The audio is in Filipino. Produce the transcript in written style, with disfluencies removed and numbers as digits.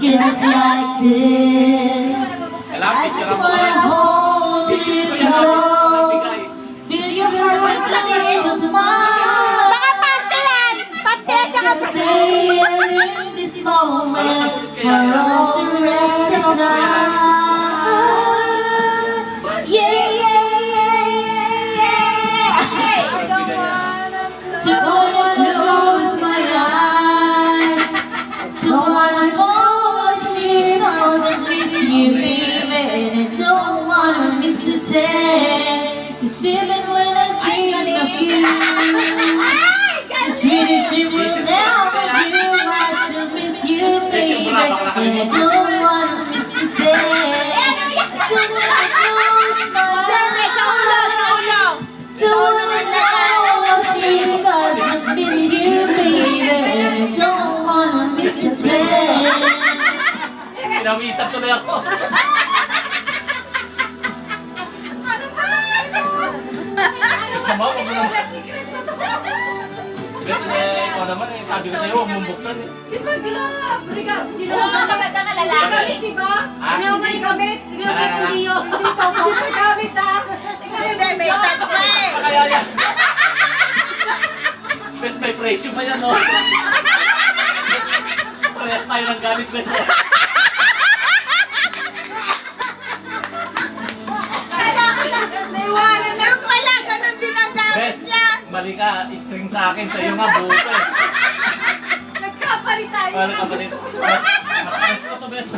Just like this. I just wanna hold you close. Feel your heart close to mine. Mga pante yan! Pante at saka Just stay in this moment for all the rest is done. Yeah, yeah, yeah, yeah, yeah. Don't wanna close my eyes. Don't wanna fall asleep. I wanna with you, baby. And I don't wanna miss a day. 'Cause even when I dream of you, the sweetest dream will never do. I still miss you, baby. And I don't wanna miss a day. Don't wanna close my eyes. Sa ulo, sa ulo! Don't wanna fall asleep. 'Cause I miss you, baby. And I don't wanna miss a day. Pinawisap tuloy ako. Anong talaga ito? Gusto mo? Huwag mo naman. Bes, ikaw naman eh. Sabi ko sa'yo, huwag mong buksan eh. Si Pagla! Hindi Oo, naman maganda nga lalaki. gamit, di ba? Ah? Hindi naman gamit. Hindi naman hindi yun. Hindi pa gamit, ha? Hindi, may tag pa eh. Kaya yan. Bes, may presyo pa yan, no? Parehas tayo ng gamit, Bes. Naiwanan lang pala. Ganon din ang gamit Bes, niya. mali ka. String sa akin. Sa'yo nga, buo pa eh. Nagkapalit tayo. Mas ko to, Bes.